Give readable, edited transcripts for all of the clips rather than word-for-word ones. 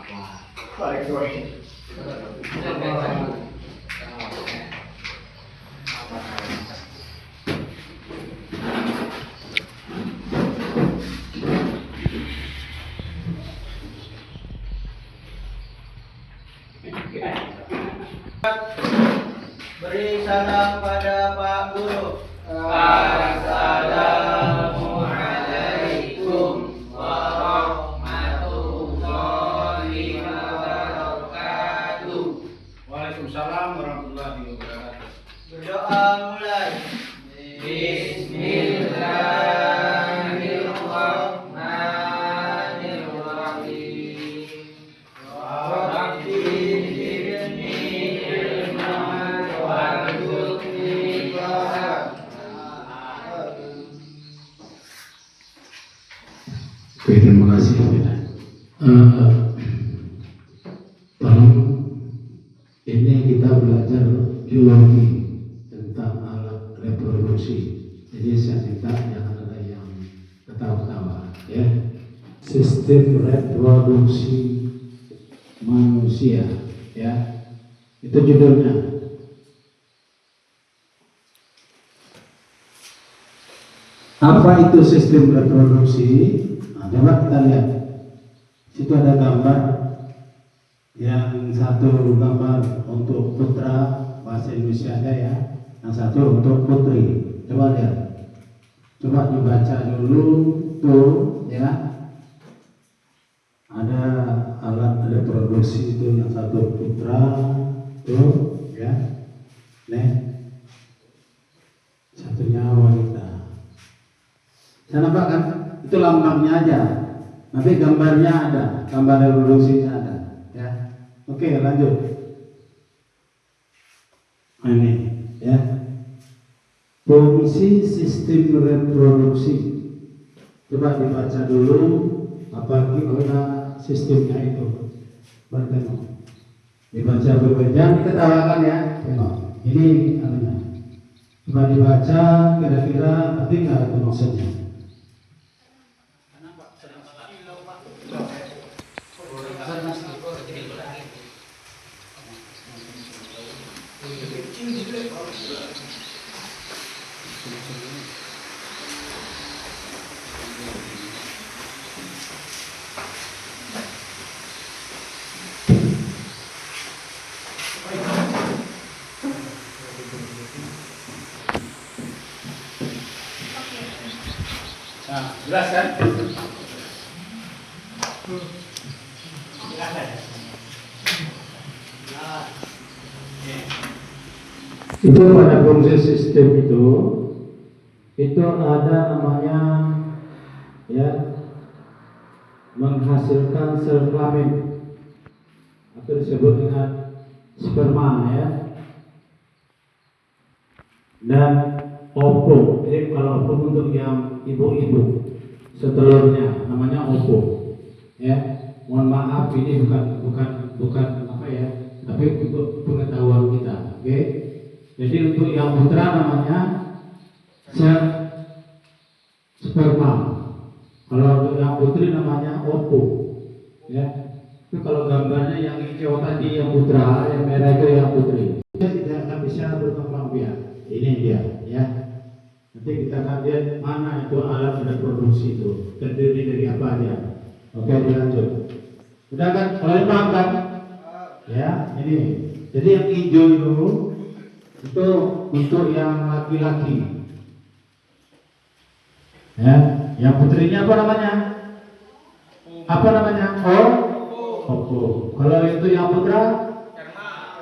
Beri salam pada Pak Guru. Assalamualaikum warahmatullahi wabarakatuh. Waalaikumsalam warahmatullahi wabarakatuh. Berdoa mulai. Bismillahirrahmanirrahim. Oke, terima kasih. Tolong, ini kita belajar biologi tentang alat reproduksi. Jadi saya minta jangan ada yang ketawa-ketawa, ya. Sistem reproduksi manusia, ya. Itu judulnya. Apa itu sistem reproduksi? Nah, coba kita lihat. Situ ada gambar. Yang satu gambar untuk putra, bahasa Indonesia ada ya. Yang satu untuk putri. Coba lihat. Coba dibaca dulu tuh, ya. Ada alat reproduksi itu yang satu putra, tuh, ya. Nih. Satunya wanita. Saya nampak kan? Itu lambangnya aja. Nanti gambarnya ada, gambar reproduksinya ada, ya. Oke, lanjut. Ini, ya. Fungsi sistem reproduksi. Coba dibaca dulu apa gimana sistemnya itu. Bertemu. Dibaca berbeda, jangan diketawakan ya. Tengok. Ini anunya. Coba dibaca kira-kira tapi nggak ada maksudnya. Nah, jelas kan? Itu pada fungsi sistem itu ada namanya, ya, menghasilkan sel kelamin atau disebut dengan sperma, ya, dan ovum. Jadi kalau ovum untuk yang ibu-ibu, setelurnya namanya ovum, ya. Mohon maaf ini bukan apa ya, tapi untuk pengetahuan kita, oke? Jadi untuk yang putra namanya sel sperma. Kalau untuk yang putri namanya ovum, ya. Itu kalau gambarnya yang hijau tadi yang putra, yang merah itu yang putri. Dia tidak akan bisa berkembang biak. Ini dia, ya. Nanti kita akan lihat mana itu alat reproduksi itu terdiri dari apa aja. Oke, dilanjut. Sudah kan? Kalian paham kan? Ya, ini. Jadi yang hijau itu untuk yang laki-laki. Ya, yang putrinya apa namanya? Apa namanya? Ovum. Kalau itu yang putra?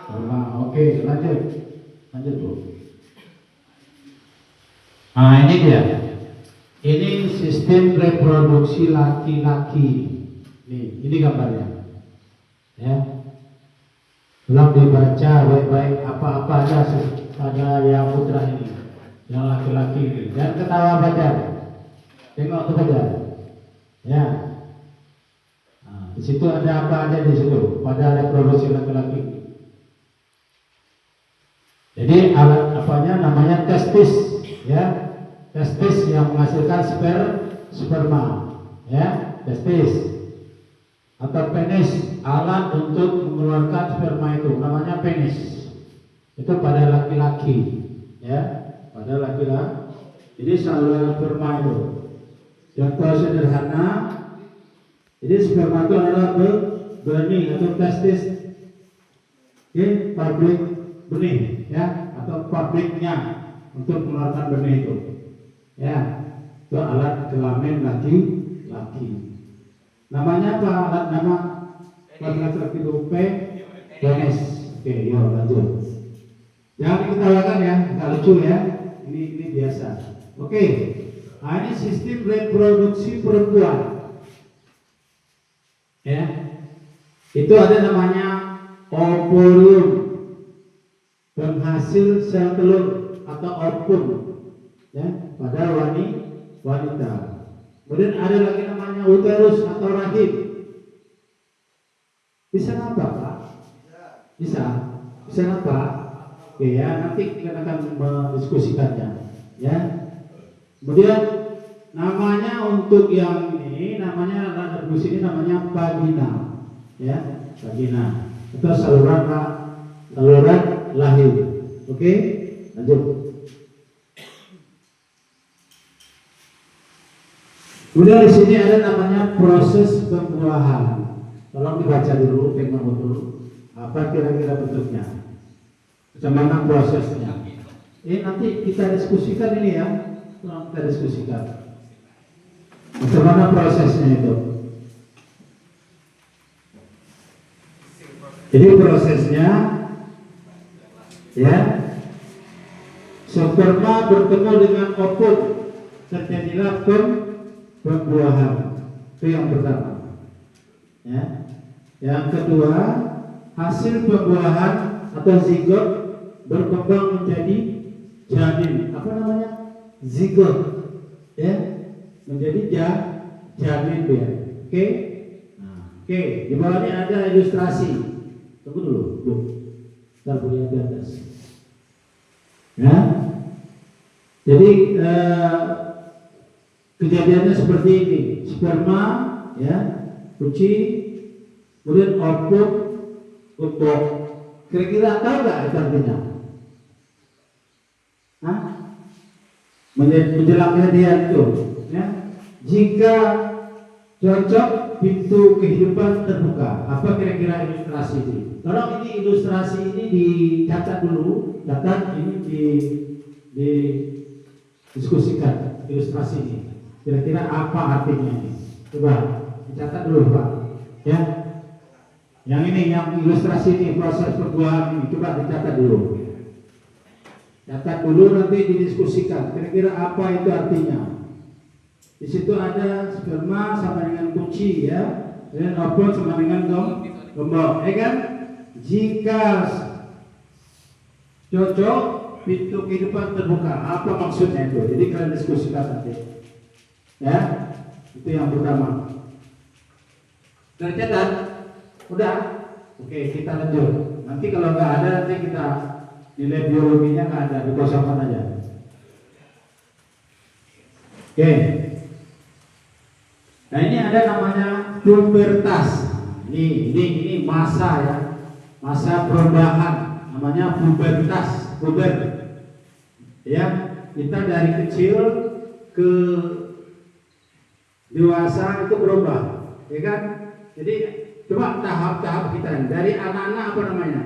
Sperma. Oke, lanjut. Lanjut, Bu. Nah, ini dia. Ini sistem reproduksi laki-laki. Ini gambarnya. Ya. Tolong dibaca baik-baik apa-apa aja pada yang putra ini, yang laki-laki ini. Jangan ketawa baca. Tengok tuh baca. Ya. Nah, di situ ada apa aja di situ pada reproduksi laki-laki. Jadi alat apanya namanya testis, ya. Testis yang menghasilkan sperma, ya, testis. atau penis, alat untuk mengeluarkan sperma itu namanya penis. Itu pada laki-laki, ya, pada laki-laki. Jadi saluran sperma itu. Contoh sederhana, jadi sperma itu adalah benih atau testis, pabrik benih, ya, atau pabriknya untuk mengeluarkan benih itu, ya. Itu alat kelamin laki-laki. Namanya apa? Alat nama laki-laki itu penis. Oke, yuk lanjut. Jangan diketawakan ya, nggak lucu ya. Ini biasa. Oke. Nah, ini sistem reproduksi perempuan. Ya. Itu ada namanya ovarium, penghasil sel telur atau ovum, ya, pada wanita. Kemudian ada lagi namanya uterus atau rahim. Bisa apa, Pak? Bisa apa? Oke ya, nanti kita akan mendiskusikannya, ya. Kemudian namanya untuk yang ini namanya reproduksi ini namanya vagina, ya, vagina. Itu saluran lahir. Oke, lanjut. Kemudian di sini ada namanya proses pembuahan. Tolong dibaca dulu, tengok dulu. Apa kira-kira bentuknya? Bagaimana prosesnya? Nanti kita diskusikan ini ya. Tolong kita diskusikan. Bagaimana prosesnya itu? Jadi prosesnya, ya, sperma bertemu dengan ovum, terjadilah pembuahan. Itu yang pertama, ya. Yang kedua, hasil pembuahan atau zigot berkembang menjadi janin. Apa namanya? Zigot, ya, menjadi janin dia. Oke. Oke, di bawahnya ada ilustrasi. Tunggu dulu, Bu. Ntar boleh di atas. Ya. Jadi kejadiannya seperti ini. Sperma, ya, kucing, kemudian ovum, untuk kira-kira tahu nggak itu artinya? Menjelang kejadian itu, ya. Jika cocok, pintu kehidupan terbuka. Apa kira-kira ilustrasi ini? Tolong ini ilustrasi ini dicatat dulu, catat ini diskusikan ilustrasi ini. Kira-kira apa artinya ini? Coba dicatat dulu, Pak. Ya. Yang ini, yang ilustrasi ini, proses pembuahan ini, coba dicatat dulu. Catat dulu, nanti didiskusikan. Kira-kira apa itu artinya? Di situ ada sperma sama dengan kunci, ya, dan ovum sama dengan gembok, ya kan? Jika cocok, pintu kehidupan terbuka. Apa maksudnya itu? Jadi kalian diskusikan nanti, ya. Itu yang pertama. Tercatat? Udah? Oke, kita lanjut. Nanti kalau nggak ada, nanti kita nilai biologinya nggak ada, dikosongkan aja. Oke. Nah, ini ada namanya pubertas. Ini masa, ya, masa perubahan. Namanya pubertas, ya. Kita dari kecil ke dewasa itu berubah, ya kan? Jadi coba tahap-tahap kita dari anak-anak apa namanya?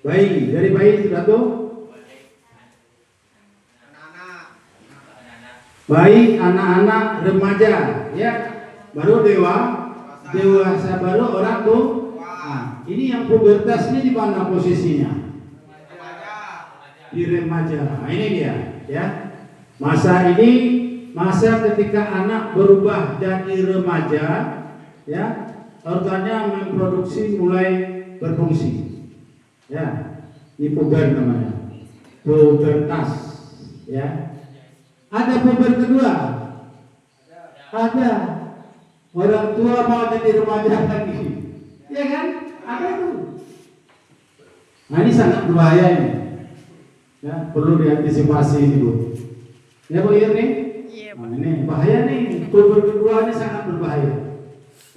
Bayi. Dari bayi sudah tuh bayi, anak-anak, remaja, ya, baru dewasa, baru orang tuh. Nah, ini yang pubertas ini di mana posisinya? Di remaja. Nah, ini dia, ya. Masa ini masa ketika anak berubah jadi remaja, ya, organnya memproduksi mulai berfungsi, ya. Ini puber namanya, pubertas, ya. Ada puber kedua, ada orang tua mau jadi remaja lagi, ya kan? Ada tuh. Nah, ini sangat berbahaya ini, ya, perlu diantisipasi ini, Bu. Ya, Bu, iya nih. Nah, ini bahaya nih, puber kedua ini sangat berbahaya.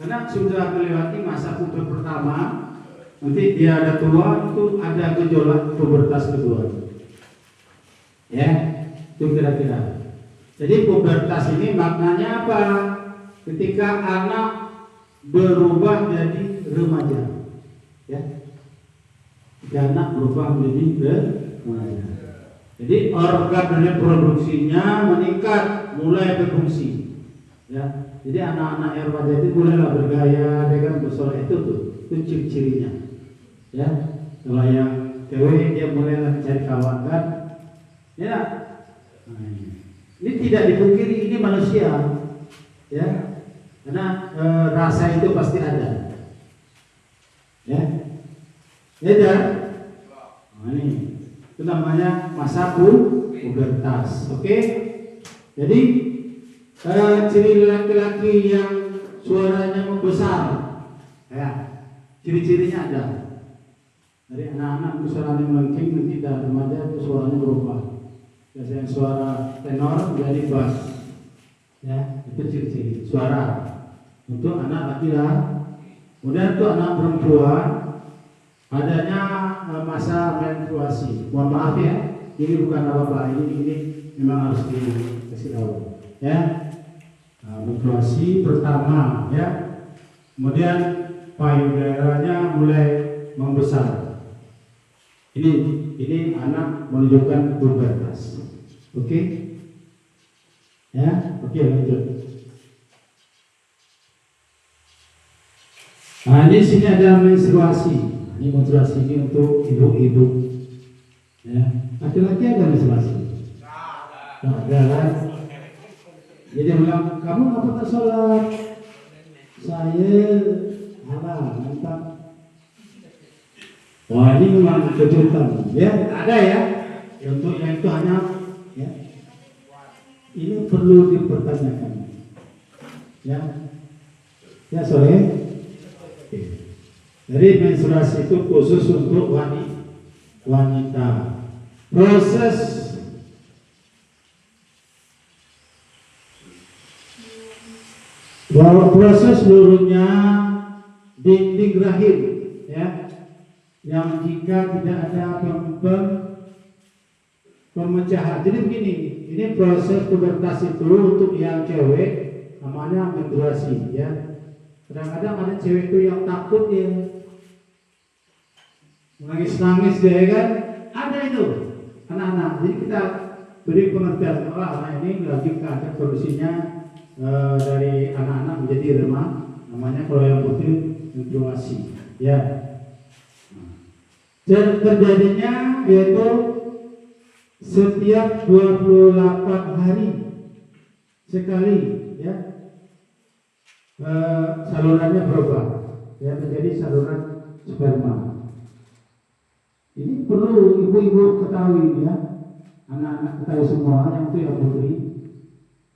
Karena sudah melewati masa puber pertama, nanti dia ada tua, itu ada gejolak pubertas kedua. Ya, itu kira-kira. Jadi pubertas ini maknanya apa? Ketika anak berubah jadi remaja. Ya. Ketika anak berubah menjadi remaja. Jadi organ reproduksinya meningkat, mulai berfungsi. Ya. Jadi anak-anak remaja itu mulailah bergaya, dia kan bersorak itu ciri-cirinya. Ya, kalau yang cewek dia mulailah mencari kawan kan. Ya, ini tidak dipungkiri, ini manusia. Ya, karena rasa itu pasti ada. Ya, ya. Nah, ini itu namanya masa pubertas. Oke, jadi ciri laki-laki yang suaranya membesar, ya, ciri-cirinya ada. Dari anak-anak itu suaranya melengking, nanti dari remaja itu suaranya berubah. Biasanya suara tenor menjadi bass, ya, itu ciri-ciri suara untuk anak laki-laki. Kemudian untuk anak perempuan adanya masa menstruasi. Mohon maaf ya, ini bukan apa-apa, ini memang harus dikasih tahu, ya. Menstruasi pertama, ya, kemudian payudaranya mulai membesar. Ini anak menunjukkan pubertas. Oke, ya, oke, lanjut. Nah, di sini ada menstruasi. Ini menstruasi ini untuk ibu-ibu. Ya, laki-laki ada menstruasi. Nah, ada kan? Jadi bilang, kamu ngapa tak sholat? Saya halal, mantap. Wah, ini memang kejutan. Ya, ada ya. Untuk yang itu hanya, ya, ini perlu dipertanyakan. Ya, ya sorry. Oke. Jadi menstruasi itu khusus untuk wanita. Proses seluruhnya dinding rahim, ya, yang jika tidak ada pemecahan. Jadi begini, ini proses pubertas itu untuk yang cewek namanya menstruasi, ya. Kadang-kadang ada cewek itu yang takut ya, nangis-nangis dia kan, ada itu anak-anak. Jadi kita beri pengertian, anak ini lagi keadaan kondisinya dari anak-anak menjadi remaja, namanya kalau yang putih menstruasi, ya. Dan terjadinya yaitu setiap 28 hari sekali, ya. Salurannya berubah, ya, menjadi saluran sperma. Ini perlu ibu-ibu ketahui, ya, anak-anak ketahui semua yang itu yang putri.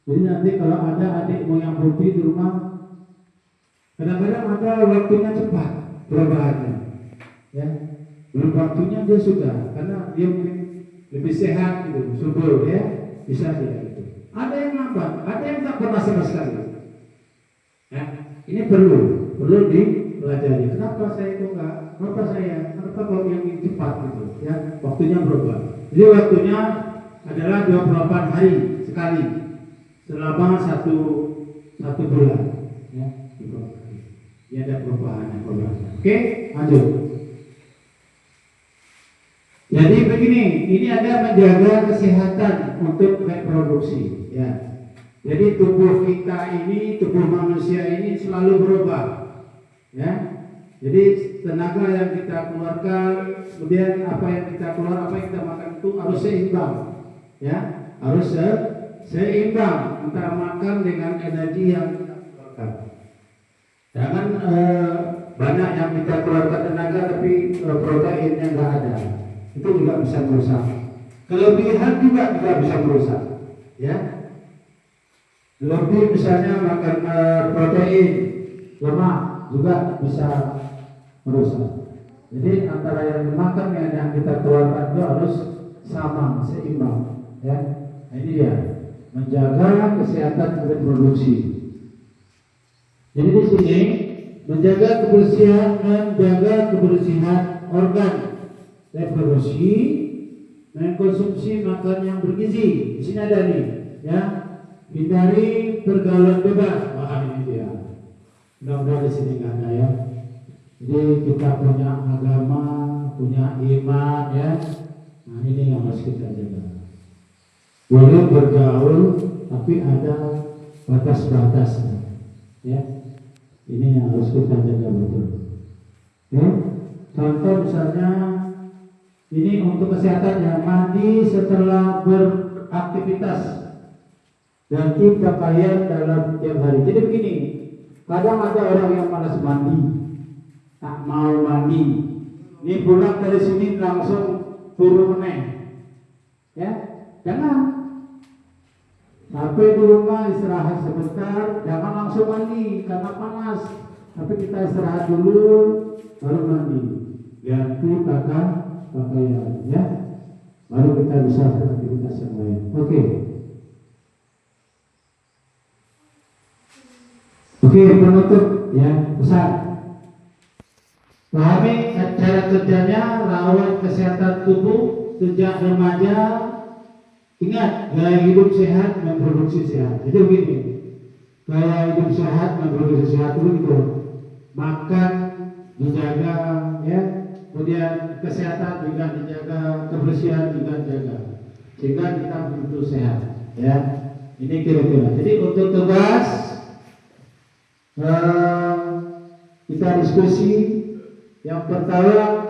Jadi nanti kalau ada adikmu yang putih di rumah, kadang-kadang ada waktunya cepat perubahannya, ya. Belum waktunya dia sudah, karena dia mungkin lebih sehat gitu, subur, ya, bisa dia gitu. Ada yang lambat, ada yang tak pernah sama sekali. Ya, ini perlu dipelajari. Kenapa saya itu enggak? Kenapa kalau yang ini cepat gitu? Ya, waktunya berubah. Jadi waktunya adalah 28 hari sekali selama satu bulan. Ya, ya ada perubahan. Oke, lanjut. Jadi begini, ini ada menjaga kesehatan untuk reproduksi, ya. Jadi tubuh kita ini, tubuh manusia ini selalu berubah, ya. Jadi tenaga yang kita keluarkan, kemudian apa yang kita keluar, apa yang kita makan itu harus seimbang, ya. Harus seimbang antara makan dengan energi yang kita keluarkan. Jangan banyak yang kita keluarkan tenaga tapi proteinnya nggak ada. Itu juga bisa merusak. Kelebihan juga bisa merusak, ya. Lebih misalnya makan protein, lemak juga bisa merusak. Jadi antara yang dimakan dengan yang kita keluarkan itu harus sama, seimbang, ya. Nah, ini dia menjaga kesehatan reproduksi. Jadi di sini menjaga kebersihan organ reproduksi, mengkonsumsi makan yang bergizi. Di sini ada nih, ya. Hindari pergaulan bebas. Wah, ini dia. Mudah-mudahan di sini nggak ada ya. Jadi kita punya agama, punya iman ya. Nah ini yang harus kita jaga. Boleh bergaul, tapi ada batas-batasnya. Ya, ini yang harus kita jaga betul. Ya, contoh misalnya ini untuk kesehatannya, mandi setelah beraktivitas, ganti pakaian dalam tiap hari. Jadi begini, kadang ada orang yang malas mandi, tak mau mandi. Ini pulang dari sini langsung turun meneh. Ya, jangan. Sampai di rumah istirahat sebentar, jangan langsung mandi karena panas. Tapi kita istirahat dulu, baru mandi. Ganti pakaian, ya. Baru kita bisa beraktivitas yang lain. Oke, penutup ya, pesan. Pahami cara kerjanya, rawat kesehatan tubuh sejak remaja. Ingat, gaya hidup sehat memproduksi sehat. Jadi begini, gaya hidup sehat memproduksi sehat itu gitu. Makan dijaga, ya. Kemudian kesehatan juga dijaga, kebersihan juga dijaga, sehingga kita betul sehat. Ya, ini kira-kira. Jadi untuk tugas kita diskusi. Yang pertama,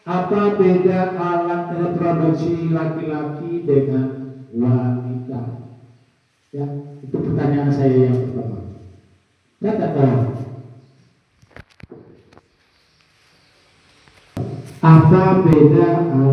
apa beda alat reproduksi laki-laki dengan wanita? Ya, itu pertanyaan saya yang pertama. Saya tak tahu. Apa beda